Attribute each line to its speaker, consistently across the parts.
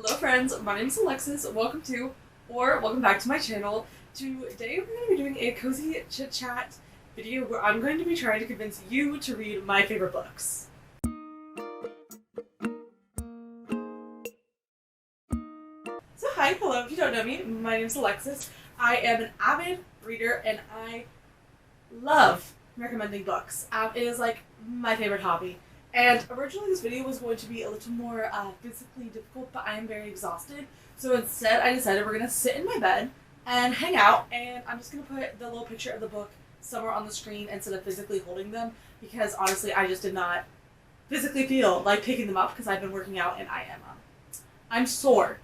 Speaker 1: Hello friends, my name is Alexis. Welcome back to my channel. Today we're going to be doing a cozy chit chat video where I'm going to be trying to convince you to read my favorite books. So hello, if you don't know me, my name is Alexis. I am an avid reader and I love recommending books. It is like my favorite hobby. And originally this video was going to be a little more physically difficult, but I am very exhausted. So instead I decided we're going to sit in my bed and hang out, and I'm just going to put the little picture of the book somewhere on the screen instead of physically holding them, because honestly I just did not physically feel like picking them up because I've been working out and I'm sore.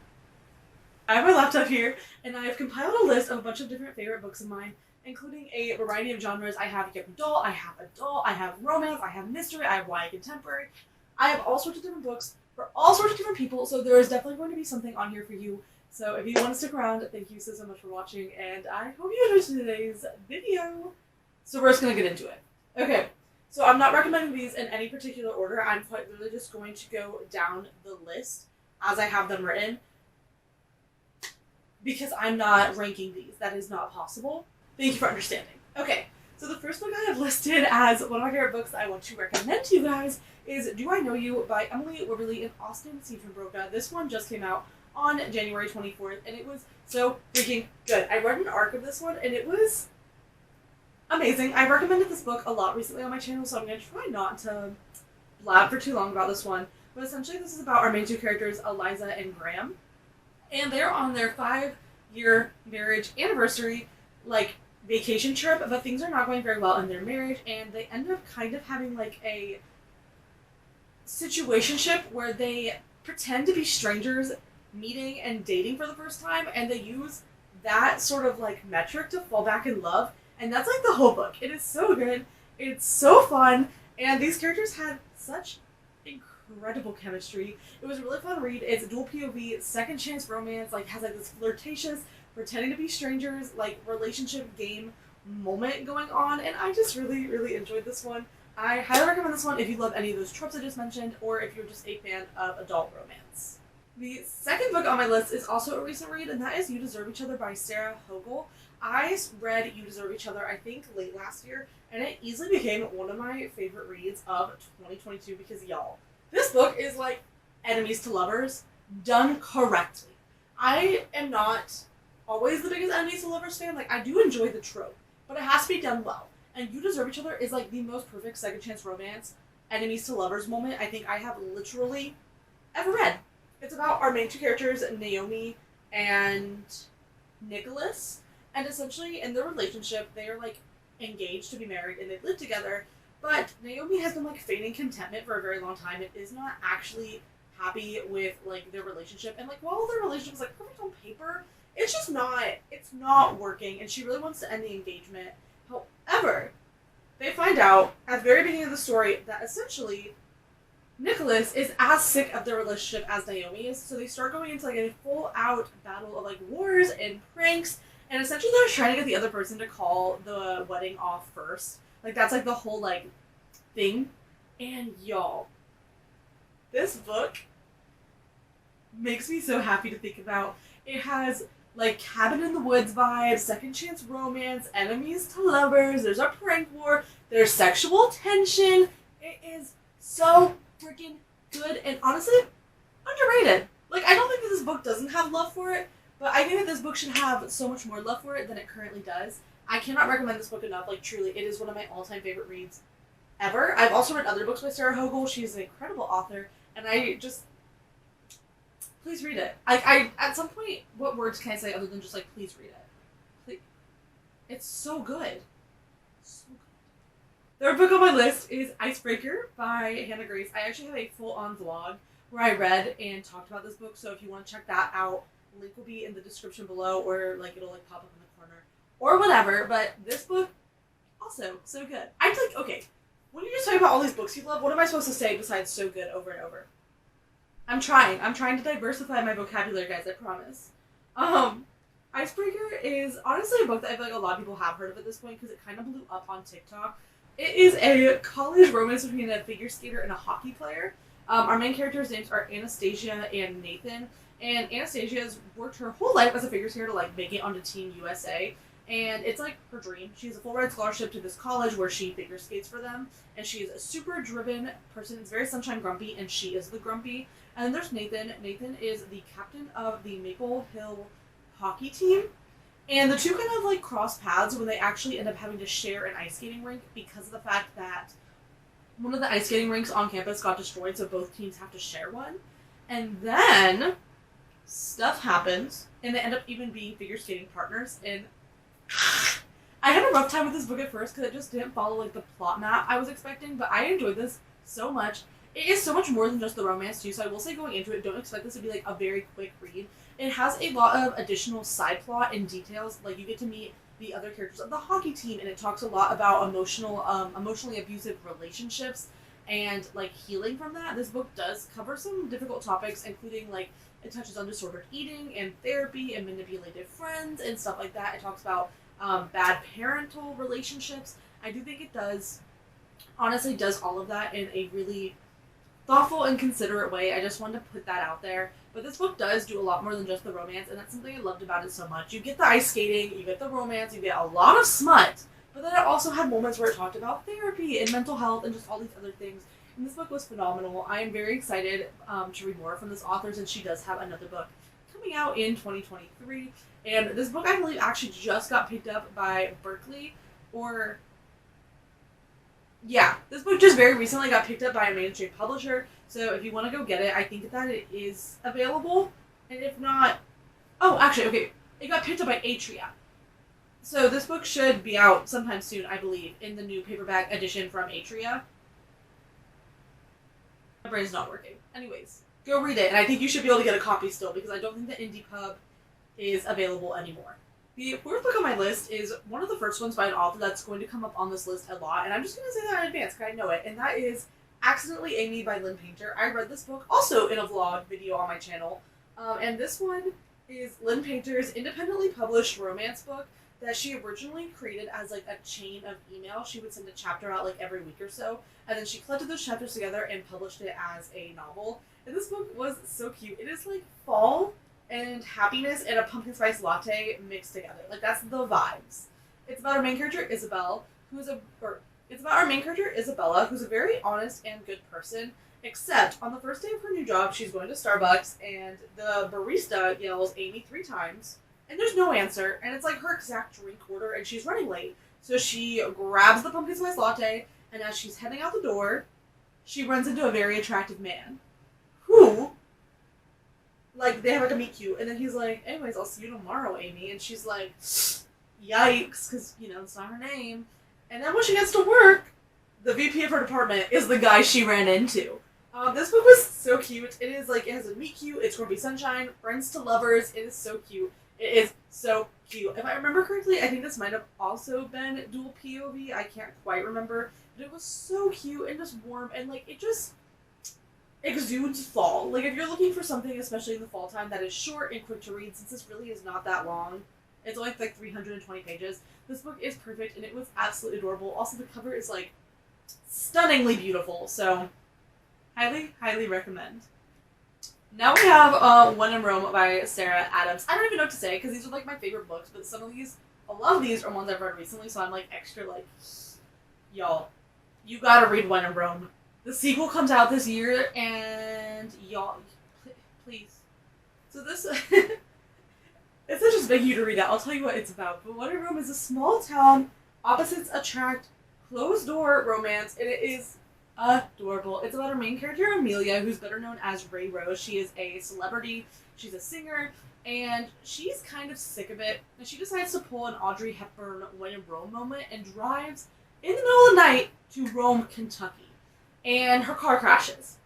Speaker 1: I have my laptop here and I have compiled a list of a bunch of different favorite books of mine, including a variety of genres. I have young adult, I have romance, I have mystery, I have YA contemporary. I have all sorts of different books for all sorts of different people, so there is definitely going to be something on here for you. So if you want to stick around, thank you so much for watching, and I hope you enjoyed today's video. So we're just going to get into it. Okay, so I'm not recommending these in any particular order. I'm quite literally just going to go down the list as I have them written, because I'm not ranking these. That is not possible. Thank you for understanding. Okay, so the first book I have listed as one of my favorite books that I want to recommend to you guys is Do I Know You by Emily Wibberley and Austin C. Broca. This one just came out on January 24th, and it was so freaking good. I read an arc of this one, and it was amazing. I've recommended this book a lot recently on my channel, so I'm going to try not to blab for too long about this one. But essentially, this is about our main two characters, Eliza and Graham, and they're on their 5-year marriage anniversary, like, vacation trip, but things are not going very well in their marriage, and they end up kind of having like a situationship where they pretend to be strangers meeting and dating for the first time, and they use that sort of like metric to fall back in love, and that's like the whole book. It is so good, it's so fun, and these characters had such incredible chemistry. It was a really fun read. It's a dual POV, second chance romance, like has like this flirtatious pretending to be strangers, like, relationship game moment going on, and I just really enjoyed this one. I highly recommend this one if you love any of those tropes I just mentioned, or if you're just a fan of adult romance. The second book on my list is also a recent read, and that is You Deserve Each Other by Sarah Hogel. I read You Deserve Each Other, I think, late last year, and it easily became one of my favorite reads of 2022 because, y'all, this book is like enemies to lovers done correctly. I am not always the biggest enemies to lovers fan. Like, I do enjoy the trope, but it has to be done well. And You Deserve Each Other is like the most perfect second chance romance, enemies to lovers moment I think I have literally ever read. It's about our main two characters, Naomi and Nicholas, and essentially in their relationship, they are like engaged to be married and they live together, but Naomi has been like feigning contentment for a very long time and is not actually happy with like their relationship. And like while their relationship is like perfect on paper, it's not working, and she really wants to end the engagement. However, they find out at the very beginning of the story that essentially Nicholas is as sick of their relationship as Naomi is, so they start going into like a full-out battle of like wars and pranks, and essentially they're trying to get the other person to call the wedding off first. Like, that's like the whole like thing. And y'all, this book makes me so happy to think about. It has like cabin in the woods vibes, second chance romance, enemies to lovers, there's a prank war, there's sexual tension. It is so freaking good, and honestly, underrated. Like, I don't think that this book doesn't have love for it, but I think that this book should have so much more love for it than it currently does. I cannot recommend this book enough. Like, truly, it is one of my all-time favorite reads ever. I've also read other books by Sarah Hogel. She's an incredible author, and I just... please read it. I at some point, what words can I say other than just like, please read it? Please. It's so good. So good. Third book on my list is Icebreaker by Hannah Grace. I actually have a full-on vlog where I read and talked about this book, so if you want to check that out, link will be in the description below, or like it'll like pop up in the corner or whatever. But this book, also so good. I'm like, okay, when you're just talking about all these books you love, what am I supposed to say besides so good over and over? I'm trying to diversify my vocabulary, guys, I promise. Icebreaker is honestly a book that I feel like a lot of people have heard of at this point because it kind of blew up on TikTok. It is a college romance between a figure skater and a hockey player. Our main characters' names are Anastasia and Nathan, And Anastasia has worked her whole life as a figure skater to like make it onto Team USA. And it's like her dream. She has a full ride scholarship to this college where she figure skates for them. And she is a super driven person. It's very sunshine grumpy, and she is the grumpy. And then there's Nathan. Nathan is the captain of the Maple Hill hockey team. And the two kind of like cross paths when they actually end up having to share an ice skating rink because of the fact that one of the ice skating rinks on campus got destroyed, so both teams have to share one. And then stuff happens, and they end up even being figure skating partners. And I had a rough time with this book at first because it just didn't follow like the plot map I was expecting, but I enjoyed this so much. It is so much more than just the romance too, so I will say going into it, don't expect this to be like a very quick read. It has a lot of additional side plot and details, like you get to meet the other characters of the hockey team, and it talks a lot about emotionally abusive relationships and like healing from that. This book does cover some difficult topics, including like it touches on disordered eating and therapy and manipulative friends and stuff like that. It talks about bad parental relationships. I do think it does all of that in a really thoughtful and considerate way. I just wanted to put that out there. But this book does do a lot more than just the romance, and that's something I loved about it so much. You get the ice skating, you get the romance, you get a lot of smut, but then it also had moments where it talked about therapy and mental health and just all these other things. And this book was phenomenal. I am very excited to read more from this author, since she does have another book coming out in 2023. And this book, I believe, actually just got picked up by Berkeley, this book just very recently got picked up by a mainstream publisher, so if you want to go get it, I think that it is available, and if not, it got picked up by Atria. So this book should be out sometime soon, I believe, in the new paperback edition from Atria. My brain's not working. Anyways, go read it, and I think you should be able to get a copy still, because I don't think the Indie Pub is available anymore. The fourth book on my list is one of the first ones by an author that's going to come up on this list a lot, and I'm just going to say that in advance because I know it, and that is Accidentally Amy by Lynn Painter. I read this book also in a vlog video on my channel, and this one is Lynn Painter's independently published romance book that she originally created as like a chain of email. She would send a chapter out like every week or so, and then she collected those chapters together and published it as a novel. And this book was so cute. It is like fall and happiness and a pumpkin spice latte mixed together. Like, that's the vibes. It's about our main character, Isabella, who's a very honest and good person, except on the first day of her new job, she's going to Starbucks, and the barista yells Amy 3 times, and there's no answer, and it's like her exact drink order, and she's running late. So she grabs the pumpkin spice latte, and as she's heading out the door, she runs into a very attractive man, who, like, they have like a meet cute, and then he's like, anyways, I'll see you tomorrow, Amy. And she's like, yikes, because, you know, it's not her name. And then when she gets to work, the VP of her department is the guy she ran into. This book was so cute. It is like, it has a meet cute, it's Grumpy Sunshine, friends to lovers. It is so cute. It is so cute. If I remember correctly, I think this might have also been dual POV. I can't quite remember. But it was so cute and just warm, and like, it just exudes fall. Like, if you're looking for something, especially in the fall time, that is short and quick to read, since this really is not that long, it's only like 320 pages, this book is perfect, and it was absolutely adorable. Also, the cover is like stunningly beautiful, so highly, highly recommend. Now we have When in Rome by Sarah Adams. I don't even know what to say, because these are like my favorite books, but a lot of these are ones I've read recently, so I'm like extra like, y'all, you gotta read When in Rome. The sequel comes out this year, and y'all, please. So this, it's not just begging you to read it. I'll tell you what it's about. But When in Rome is a small town, opposites attract, closed door romance, and it is adorable. It's about our main character, Amelia, who's better known as Ray Rose. She is a celebrity, she's a singer, and she's kind of sick of it. And she decides to pull an Audrey Hepburn When in Rome moment and drives in the middle of the night to Rome, Kentucky. And her car crashes.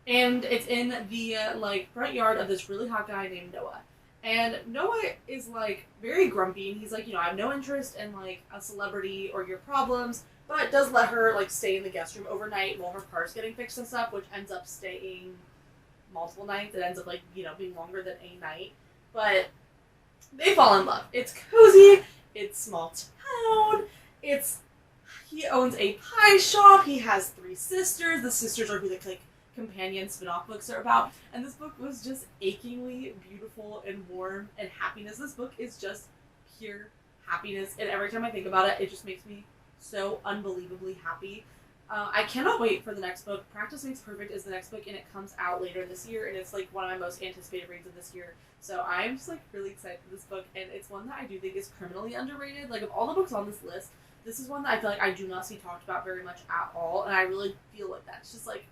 Speaker 1: And it's in the, front yard of this really hot guy named Noah. And Noah is, like, very grumpy, and he's like, you know, I have no interest in, like, a celebrity or your problems, but does let her, like, stay in the guest room overnight while her car's getting fixed and stuff, which ends up staying multiple nights. It ends up, like, you know, being longer than a night. But they fall in love. It's cozy, it's small town, he owns a pie shop, he has 3 sisters. The sisters are who they, like, companion spin-off books are about. And this book was just achingly beautiful and warm and happiness. This book is just pure happiness, and every time I think about it, it just makes me so unbelievably happy. I cannot wait for the next book. Practice Makes Perfect is the next book, and it comes out later this year, and it's like one of my most anticipated reads of this year. So I'm just like really excited for this book, and it's one that I do think is criminally underrated. Like, of all the books on this list, this is one that I feel like I do not see talked about very much at all, and I really feel like that. It's just like,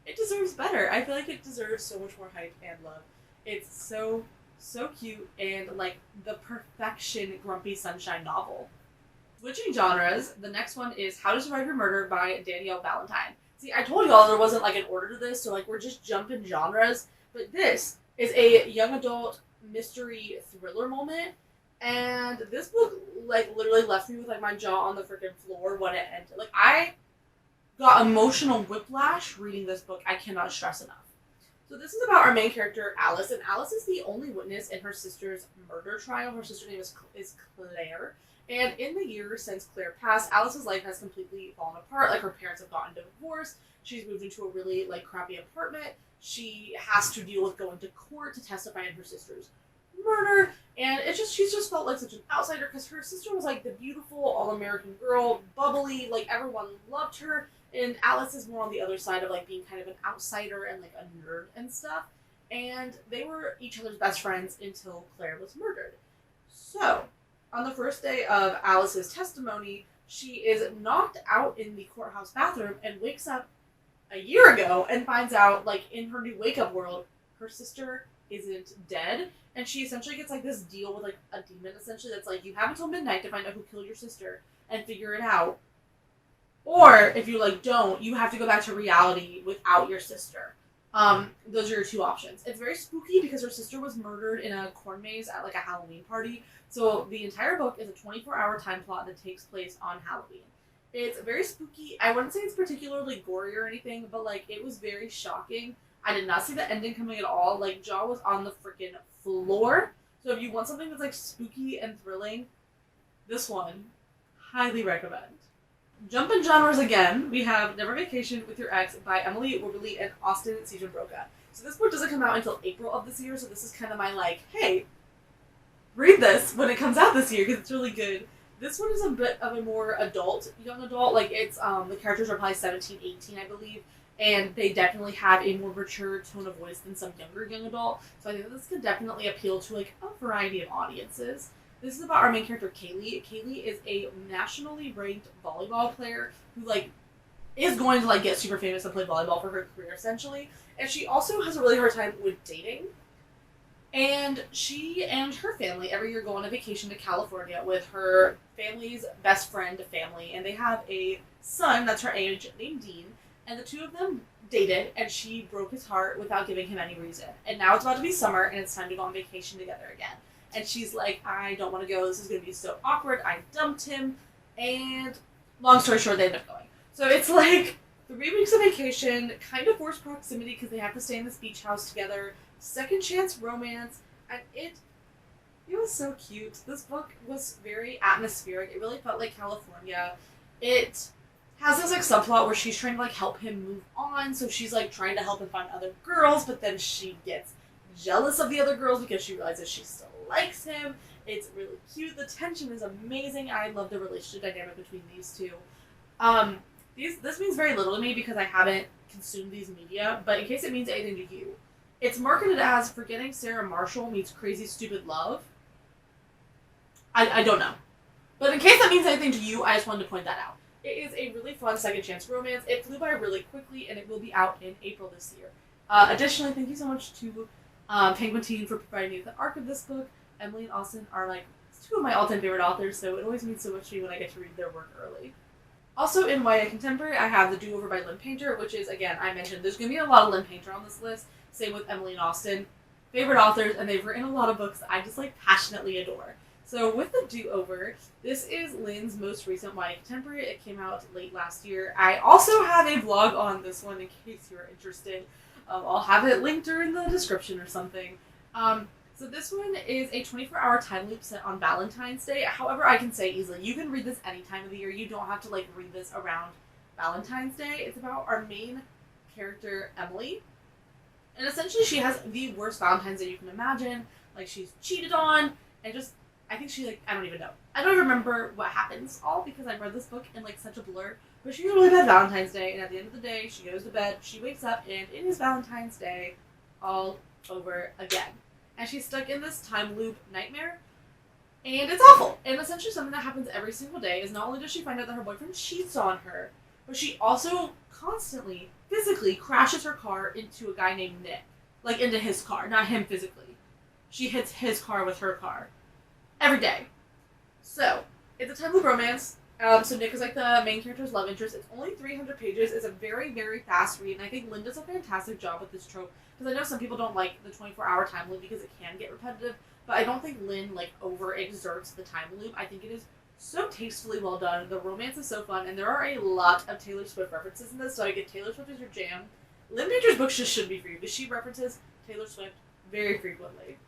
Speaker 1: it deserves better. I feel like it deserves so much more hype and love. It's so cute, and like the perfection Grumpy Sunshine novel. Switching genres, the next one is How to Survive Your Murder by Danielle Valentine. See, I told y'all there wasn't like an order to this, so like we're just jumping genres, but this is a young adult mystery thriller moment, and this book like literally left me with like my jaw on the freaking floor when it ended. Like, I got emotional whiplash reading this book. I cannot stress enough. So this is about our main character, Alice, and Alice is the only witness in her sister's murder trial. Her sister's name is Claire. And in the years since Claire passed, Alice's life has completely fallen apart. Like, her parents have gotten divorced. She's moved into a really like crappy apartment. She has to deal with going to court to testify in her sister's murder. And she's just felt like such an outsider because her sister was like the beautiful all-American girl, bubbly, like everyone loved her. And Alice is more on the other side of like being kind of an outsider and like a nerd and stuff. And they were each other's best friends until Claire was murdered. So, on the first day of Alice's testimony, she is knocked out in the courthouse bathroom and wakes up a year ago and finds out, like, in her new wake-up world, her sister isn't dead. And she essentially gets, like, this deal with, like, a demon, essentially, that's like, you have until midnight to find out who killed your sister and figure it out. Or, if you, like, don't, you have to go back to reality without your sister. Those are your two options. It's very spooky because her sister was murdered in a corn maze at, like, a Halloween party. So the entire book is a 24-hour time plot that takes place on Halloween. It's very spooky. I wouldn't say it's particularly gory or anything, but, like, it was very shocking. I did not see the ending coming at all. Like, jaw was on the freaking floor. So if you want something that's, like, spooky and thrilling, this one, highly recommend. Jumping genres again, we have Never Vacation with Your Ex by Emily Wibberley and Austin Broca. So this book doesn't come out until April of this year, so this is kind of my, like, hey, read this when it comes out this year because it's really good. This one is a bit of a more young adult. Like, it's, the characters are probably 17, 18, I believe, and they definitely have a more mature tone of voice than some younger young adult. So I think this could definitely appeal to, like, a variety of audiences. This is about our main character, Kaylee. Kaylee is a nationally ranked volleyball player who, like, is going to, like, get super famous and play volleyball for her career, essentially. And she also has a really hard time with dating. And she and her family every year go on a vacation to California with her family's best friend family. And they have a son that's her age named Dean. And the two of them dated, and she broke his heart without giving him any reason. And now it's about to be summer, and it's time to go on vacation together again. And she's like, I don't want to go. This is going to be so awkward. I dumped him. And long story short, they end up going. So it's like 3 weeks of vacation, kind of forced proximity because they have to stay in this beach house together. Second chance romance. And it was so cute. This book was very atmospheric. It really felt like California. It has this like subplot where she's trying to like help him move on. So she's like trying to help him find other girls, but then she gets jealous of the other girls because she realizes she still likes him. It's really cute. The tension is amazing. I love the relationship dynamic between these two. This means very little to me because I haven't consumed these media, but in case it means anything to you, it's marketed as Forgetting Sarah Marshall meets Crazy Stupid Love. I don't know. But in case that means anything to you, I just wanted to point that out. It is a really fun second chance romance. It flew by really quickly, and it will be out in April this year. Additionally, thank you so much to Penguin Teen for providing me with the arc of this book. Emily and Austin are like two of my all-time favorite authors, so it always means so much to me when I get to read their work early. Also in YA Contemporary, I have The Do-Over by Lynn Painter, which is, again, I mentioned, there's going to be a lot of Lynn Painter on this list. Same with Emily and Austin. Favorite authors, and they've written a lot of books that I just, like, passionately adore. So with The Do-Over, this is Lynn's most recent YA Contemporary. It came out late last year. I also have a blog on this one in case you're interested. I'll have it linked in the description or something. So this one is a 24-hour time loop set on Valentine's Day. However, I can say easily, you can read this any time of the year. You don't have to like read this around Valentine's Day. It's about our main character, Emily. And essentially she has the worst Valentine's Day you can imagine. Like, she's cheated on, and just, I think she, like, I don't even know. I don't even remember what happens all, because I read this book in, like, such a blur. But she has a really bad Valentine's Day, and at the end of the day, she goes to bed, she wakes up, and it is Valentine's Day all over again. And she's stuck in this time loop nightmare, and it's awful. And essentially something that happens every single day is not only does she find out that her boyfriend cheats on her, but she also constantly, physically crashes her car into a guy named Nick. Like, into his car, not him physically. She hits his car with her car. Every day. So, it's a time loop romance. So Nick is like the main character's love interest. It's only 300 pages. It's a very, very fast read, and I think Lynn does a fantastic job with this trope. Because I know some people don't like the 24-hour time loop because it can get repetitive, but I don't think Lynn, like, overexerts the time loop. I think it is so tastefully well done. The romance is so fun, and there are a lot of Taylor Swift references in this, so I get Taylor Swift as your jam. Lynn Painter's books just should be for you, because she references Taylor Swift very frequently.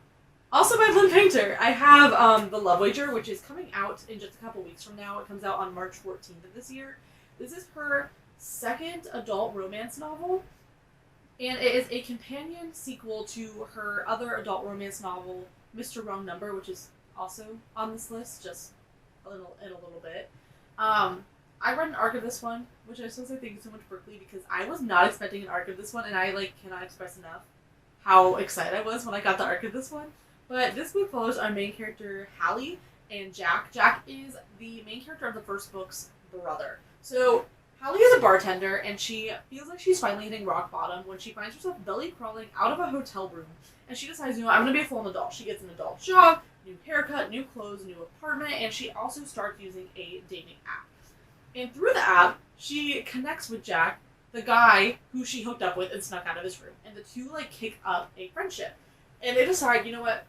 Speaker 1: Also by Lynn Painter, I have The Love Wager, which is coming out in just a couple weeks from now. It comes out on March 14th of this year. This is her second adult romance novel, and it is a companion sequel to her other adult romance novel, Mr. Wrong Number, which is also on this list, just in a little bit. I read an arc of this one, which I still say thank you so much, Berkeley, because I was not expecting an arc of this one, and I, like, cannot express enough how excited I was when I got the arc of this one. But this book follows our main character, Hallie, and Jack. Jack is the main character of the first book's brother. So, Hallie is a bartender, and she feels like she's finally hitting rock bottom when she finds herself belly crawling out of a hotel room. And she decides, you know, I'm going to be a full adult. She gets an adult job, new haircut, new clothes, new apartment, and she also starts using a dating app. And through the app, she connects with Jack, the guy who she hooked up with and snuck out of his room. And the two, like, kick up a friendship. And they decide, you know what,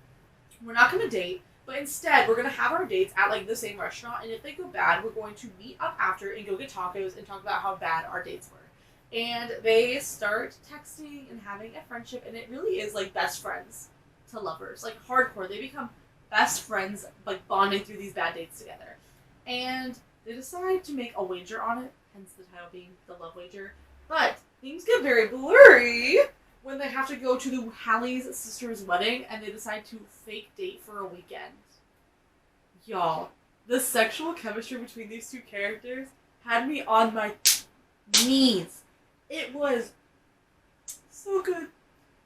Speaker 1: we're not going to date, but instead we're going to have our dates at, like, the same restaurant, and if they go bad, we're going to meet up after and go get tacos and talk about how bad our dates were. And they start texting and having a friendship, and it really is, like, best friends to lovers. Like, hardcore. They become best friends, like, bonding through these bad dates together. And they decide to make a wager on it, hence the title being The Love Wager. But things get very blurry when they have to go to Hallie's sister's wedding, and they decide to fake date for a weekend. Y'all, the sexual chemistry between these two characters had me on my knees. It was so good.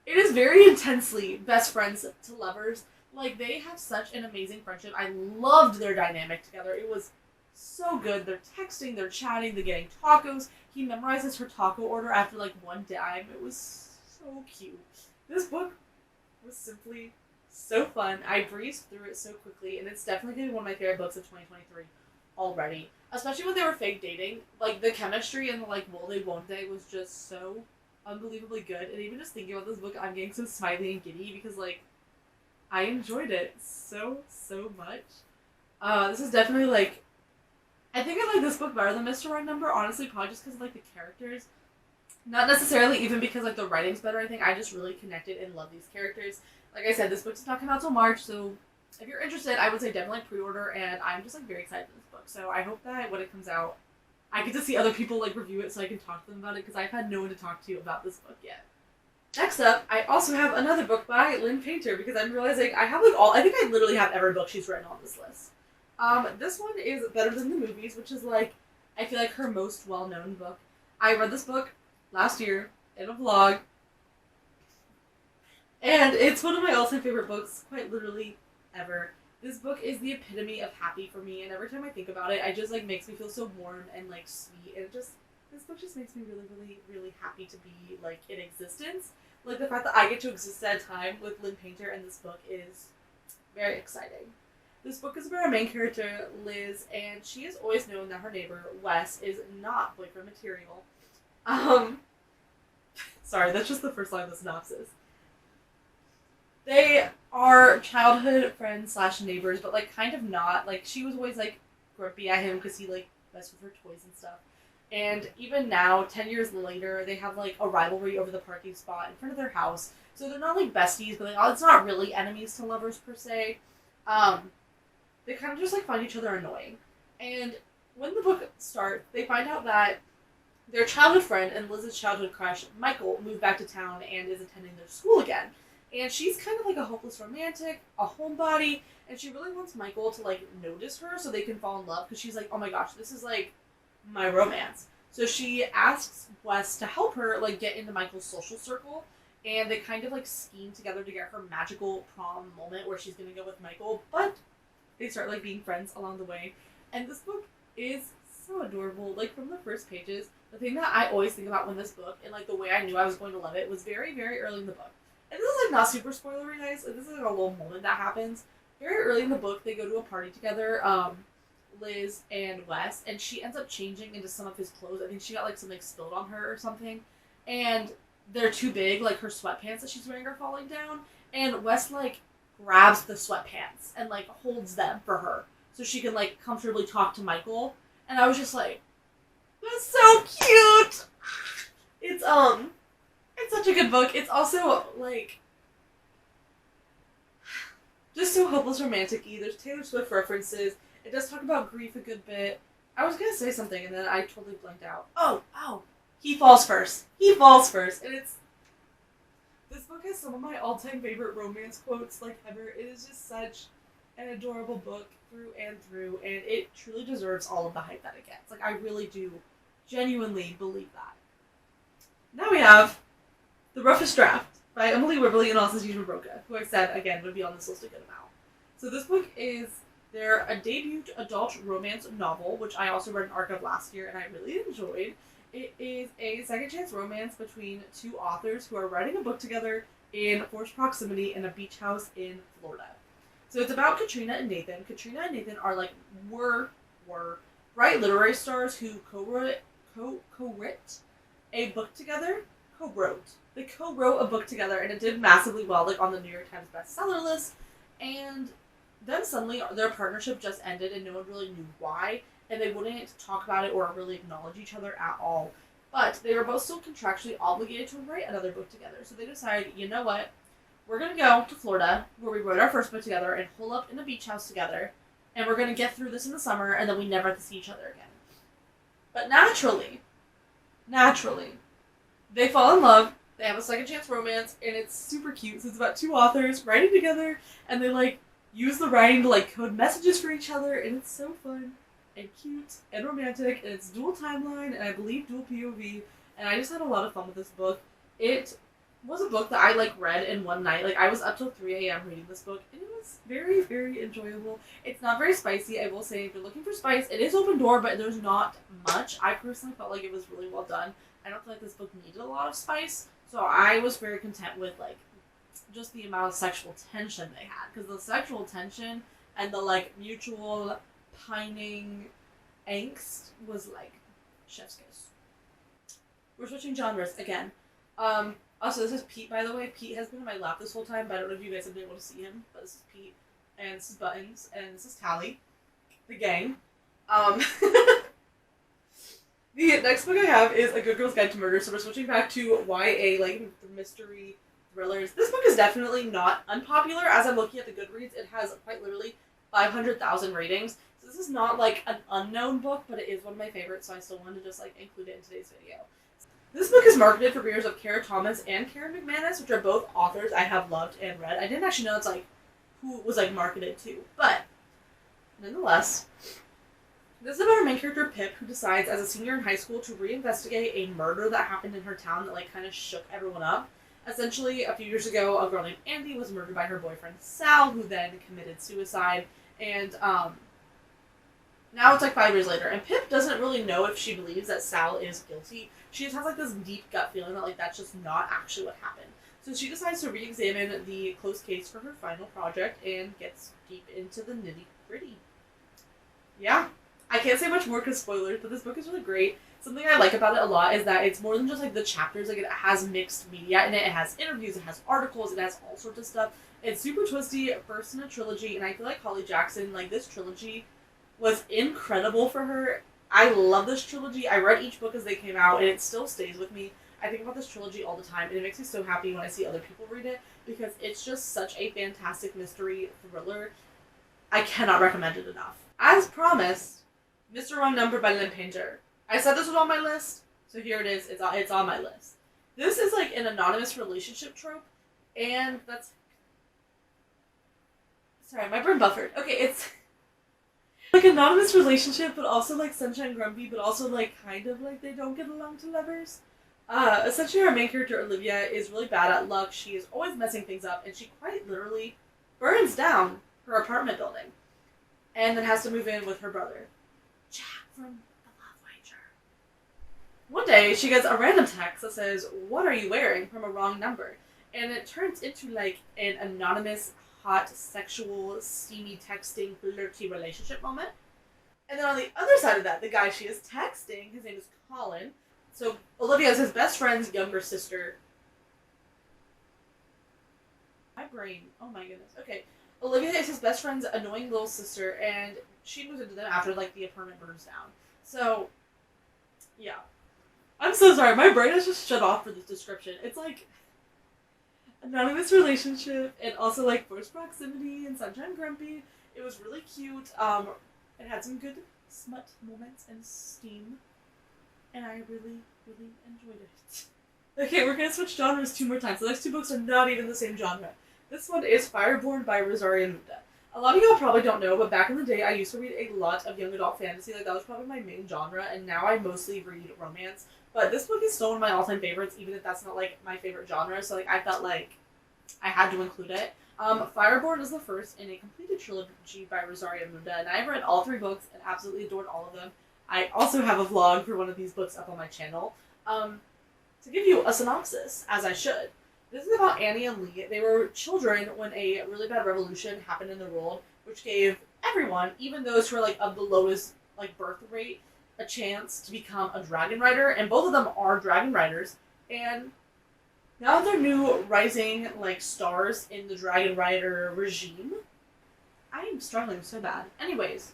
Speaker 1: It is very intensely best friends to lovers. Like, they have such an amazing friendship. I loved their dynamic together. It was so good. They're texting, they're chatting, they're getting tacos. He memorizes her taco order after, like, one dime. It was so cute. This book was simply so fun. I breezed through it so quickly, and it's definitely going to be one of my favorite books of 2023 already. Especially when they were fake dating. Like, the chemistry and the, like, will they, won't they was just so unbelievably good. And even just thinking about this book, I'm getting so smiley and giddy because, like, I enjoyed it so much. This is definitely, like, I think I like this book better than Mr. Right Number, honestly, probably just because of, like, the characters. Not necessarily even because, like, the writing's better, I think. I just really connected and love these characters. Like I said, this book's not coming out till March, so if you're interested, I would say definitely pre-order, and I'm just, like, very excited for this book. So I hope that when it comes out, I get to see other people, like, review it so I can talk to them about it, because I've had no one to talk to about this book yet. Next up, I also have another book by Lynn Painter, because I'm realizing I have, like, I think I literally have every book she's written on this list. This one is Better Than the Movies, which is, like, I feel like her most well-known book. I read this book last year in a vlog, and it's one of my all-time favorite books, quite literally, ever. This book is the epitome of happy for me, and every time I think about it, it just, like, makes me feel so warm and, like, sweet, and this book just makes me really happy to be, like, in existence. Like, the fact that I get to exist at a time with Lynn Painter and this book is very exciting. This book is about our main character, Liz, and she has always known that her neighbor, Wes, is not boyfriend material. Sorry, that's just the first line of the synopsis. They are childhood friends / neighbors, but, like, kind of not. Like, she was always, like, grumpy at him because he, like, messed with her toys and stuff. And even now, 10 years later, they have, like, a rivalry over the parking spot in front of their house. So they're not, like, besties, but, like, it's not really enemies to lovers, per se. They kind of just, like, find each other annoying. And when the book starts, they find out that Their childhood friend and Liz's childhood crush, Michael, moved back to town and is attending their school again. And she's kind of like a hopeless romantic, a homebody, and she really wants Michael to, like, notice her so they can fall in love, because she's like, oh my gosh, this is, like, my romance. So she asks Wes to help her, like, get into Michael's social circle, and they kind of, like, scheme together to get her magical prom moment where she's gonna go with Michael, but they start, like, being friends along the way. And this book is so adorable. Like, from the first pages, the thing that I always think about when this book, and, like, the way I knew I was going to love it, was very, very early in the book. And this is, like, not super spoilery, guys. Like, this is, like, a little moment that happens. Very early in the book, they go to a party together, Liz and Wes, and she ends up changing into some of his clothes. I think she got, like, something spilled on her or something. And they're too big, like, her sweatpants that she's wearing are falling down. And Wes, like, grabs the sweatpants and, like, holds them for her so she can, like, comfortably talk to Michael. And I was just like, that's so cute! It's such a good book. It's also, like, just so hopeless romantic-y. There's Taylor Swift references. It does talk about grief a good bit. I was gonna say something and then I totally blanked out. Oh! He falls first. And this book has some of my all-time favorite romance quotes, like, ever. It is just such an adorable book through and through, and it truly deserves all of the hype that it gets. Like, I really do genuinely believe that. Now we have The Roughest Draft by Emily Wibberley and Alexis Broca, who I said, again, would be on this list a good amount. So this book is a debut adult romance novel, which I also read an arc of last year, and I really enjoyed. It is a second chance romance between two authors who are writing a book together in forced proximity in a beach house in Florida. So it's about Katrina and Nathan. Katrina and Nathan are, like, were bright literary stars who co-wrote a book together. They co-wrote a book together, and it did massively well, like, on the New York Times bestseller list. And then suddenly their partnership just ended, and no one really knew why. And they wouldn't talk about it or really acknowledge each other at all. But they were both still contractually obligated to write another book together. So they decided, you know what? We're going to go to Florida, where we wrote our first book together, and hole up in a beach house together. And we're going to get through this in the summer, and then we never have to see each other again. But naturally, they fall in love. They have a second chance romance, and it's super cute. So it's about two authors writing together, and they, like, use the writing to, like, code messages for each other, and it's so fun and cute and romantic, and it's dual timeline, and I believe dual POV, and I just had a lot of fun with this book. It was a book that I, like, read in one night. Like, I was up till 3 a.m. reading this book, and it was very, very enjoyable. It's not very spicy, I will say. If you're looking for spice, it is open door, but there's not much. I personally felt like it was really well done. I don't feel like this book needed a lot of spice, so I was very content with, like, just the amount of sexual tension they had, because the sexual tension and the, like, mutual pining angst was, like, chef's kiss. We're switching genres again. Also, this is Pete, by the way. Pete has been in my lap this whole time, but I don't know if you guys have been able to see him, but this is Pete, and this is Buttons, and this is Tally, the gang. The next book I have is A Good Girl's Guide to Murder, so we're switching back to YA, like, mystery thrillers. This book is definitely not unpopular. As I'm looking at the Goodreads, it has quite literally 500,000 ratings. So this is not, like, an unknown book, but it is one of my favorites, so I still wanted to just, like, include it in today's video. This book is marketed for readers of Kara Thomas and Karen McManus, which are both authors I have loved and read. I didn't actually know it's, like, who it was, like, marketed to, but nonetheless, this is about our main character, Pip, who decides as a senior in high school to reinvestigate a murder that happened in her town that, like, kind of shook everyone up. Essentially, a few years ago, a girl named Andy was murdered by her boyfriend, Sal, who then committed suicide, and, now it's, like, 5 years later, and Pip doesn't really know if she believes that Sal is guilty. She just has, like, this deep gut feeling that, like, that's just not actually what happened. So she decides to re-examine the closed case for her final project and gets deep into the nitty-gritty. Yeah. I can't say much more because spoilers, but this book is really great. Something I like about it a lot is that it's more than just, like, the chapters. Like, it has mixed media in it. It has interviews, it has articles, it has all sorts of stuff. It's super twisty, first in a trilogy, and I feel like Holly Jackson, like, this trilogy was incredible for her. I love this trilogy. I read each book as they came out, and it still stays with me. I think about this trilogy all the time, and it makes me so happy when I see other people read it, because it's just such a fantastic mystery thriller. I cannot recommend it enough. As promised, Mr. Wrong Number by Lynn Painter. I said this was on my list, So here it is. It's on my list. This is like an anonymous relationship trope, and that's... Sorry, my brain buffered. Okay, it's like anonymous relationship, but also like sunshine grumpy, but also like kind of like they don't get along to lovers. Essentially our main character, Olivia, is really bad at luck. She is always messing things up, and she quite literally burns down her apartment building, and then has to move in with her brother, Jack from The Love Wager. One day, she gets a random text that says, "What are you wearing?" from a wrong number, and it turns into like an anonymous, hot, sexual, steamy texting, flirty relationship moment. And then on the other side of that, the guy she is texting, his name is Colin. So Olivia is his best friend's younger sister. My brain. Oh my goodness. Okay. Olivia is his best friend's annoying little sister, and she moves into them after like the apartment burns down. So, yeah. I'm so sorry. My brain has just shut off for this description. It's like anonymous relationship, and also like forced proximity and sunshine grumpy. It was really cute. It had some good smut moments and steam, and I really, really enjoyed it. Okay, we're gonna switch genres 2 more times. The next 2 books are not even the same genre. This one is Fireborn by Rosaria Munda. A lot of y'all probably don't know, but back in the day, I used to read a lot of young adult fantasy. Like, that was probably my main genre, and now I mostly read romance. But this book is still one of my all-time favorites, even if that's not, like, my favorite genre. So, like, I felt like I had to include it. Fireborn is the first in a completed trilogy by Rosaria Munda, and I've read all 3 books and absolutely adored all of them. I also have a vlog for one of these books up on my channel. To give you a synopsis, as I should. This is about Annie and Lee. They were children when a really bad revolution happened in the world, which gave everyone, even those who are like of the lowest like birth rate, a chance to become a dragon rider, and both of them are dragon riders. And now that they're new rising like stars in the dragon rider regime, I am struggling so bad. Anyways,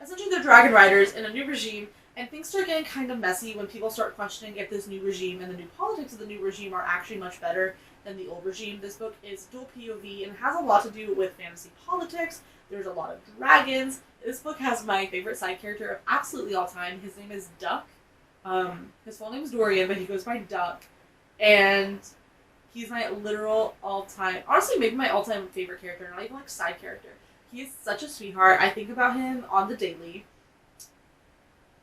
Speaker 1: essentially they're dragon riders in a new regime. And things start getting kind of messy when people start questioning if this new regime and the new politics of the new regime are actually much better than the old regime. This book is dual POV and has a lot to do with fantasy politics. There's a lot of dragons. This book has my favorite side character of absolutely all time. His name is Duck. His full name is Dorian, but he goes by Duck. And he's my literal all-time, honestly maybe my all-time favorite character, not even like side character. He is such a sweetheart. I think about him on the daily.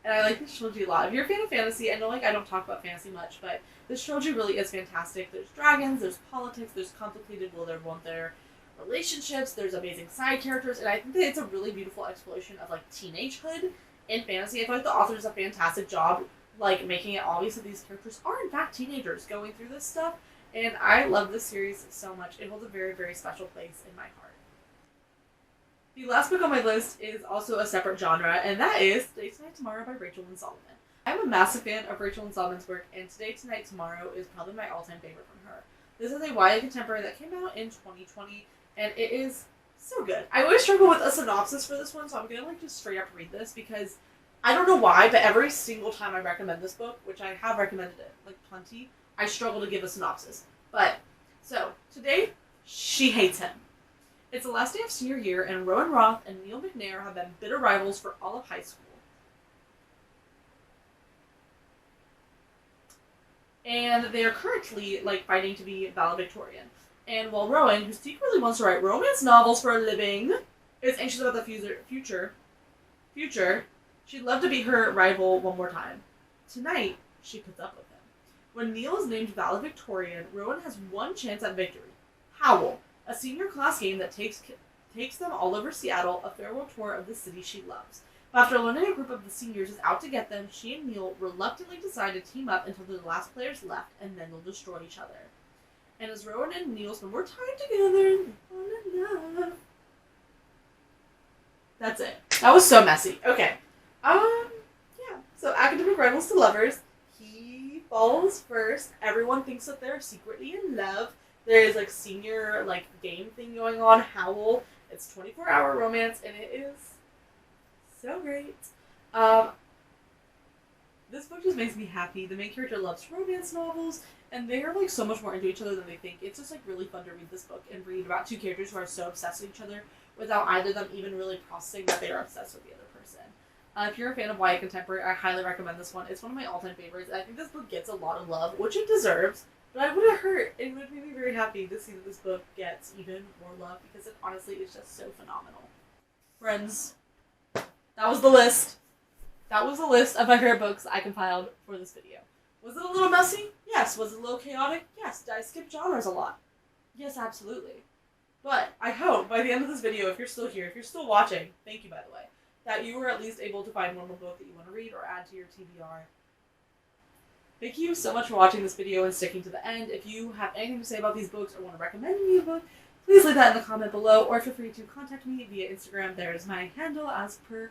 Speaker 1: And I like this trilogy a lot. If you're a fan of fantasy, I know like I don't talk about fantasy much, but this trilogy really is fantastic. There's dragons, there's politics, there's complicated will there relationships, there's amazing side characters, and I think that it's a really beautiful exploration of like teenagehood in fantasy. I feel like the author does a fantastic job like making it obvious that these characters are in fact teenagers going through this stuff, and I love this series so much. It holds a very, very special place in my heart. The last book on my list is also a separate genre, and that is Today, Tonight, Tomorrow by Rachel Lynn Solomon. I'm a massive fan of Rachel Lynn Solomon's work, and Today, Tonight, Tomorrow is probably my all-time favorite from her. This is a YA contemporary that came out in 2020, and it is so good. I always struggle with a synopsis for this one, so I'm gonna like just straight up read this, because I don't know why, but every single time I recommend this book, which I have recommended it like plenty, I struggle to give a synopsis. But, so, today, she hates him. It's the last day of senior year, and Rowan Roth and Neil McNair have been bitter rivals for all of high school. And they are currently, like, fighting to be valedictorian. And while Rowan, who secretly wants to write romance novels for a living, is anxious about the future, she'd love to beat her rival one more time. Tonight, she puts up with him. When Neil is named valedictorian, Rowan has one chance at victory. Howl, a senior class game that takes them all over Seattle, a farewell tour of the city she loves. But after learning a group of the seniors is out to get them, she and Neil reluctantly decide to team up until the last player's left, and then they'll destroy each other. And as Rowan and Neil spend more time together, they fall in love. That's it. That was so messy. Okay. Yeah. So academic rivals to lovers. He falls first. Everyone thinks that they're secretly in love. There is like senior like game thing going on. Howl. It's 24-hour romance, and it is so great. This book just makes me happy. The main character loves romance novels, and they are like so much more into each other than they think. It's just like really fun to read this book and read about two characters who are so obsessed with each other without either of them even really processing that they are obsessed with the other person. If you're a fan of YA contemporary, I highly recommend this one. It's one of my all-time favorites. I think this book gets a lot of love, which it deserves, but I wouldn't hurt. It would make me very happy to see that this book gets even more love because it honestly is just so phenomenal. Friends, that was the list. That was the list of my favorite books I compiled for this video. Was it a little messy? Yes. Was it a little chaotic? Yes. Did I skip genres a lot? Yes, absolutely. But I hope by the end of this video, if you're still here, if you're still watching, thank you by the way, that you were at least able to find one more book that you want to read or add to your TBR. Thank you so much for watching this video and sticking to the end. If you have anything to say about these books or want to recommend me a book, please leave that in the comment below or feel free to contact me via Instagram. There's my handle as per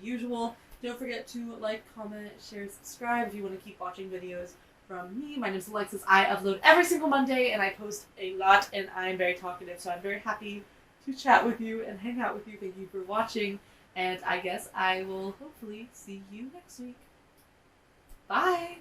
Speaker 1: usual. Don't forget to like, comment, share, subscribe if you want to keep watching videos from me. My name is Alexis. I upload every single Monday and I post a lot and I'm very talkative, so I'm very happy to chat with you and hang out with you. Thank you for watching, and I guess I will hopefully see you next week. Bye!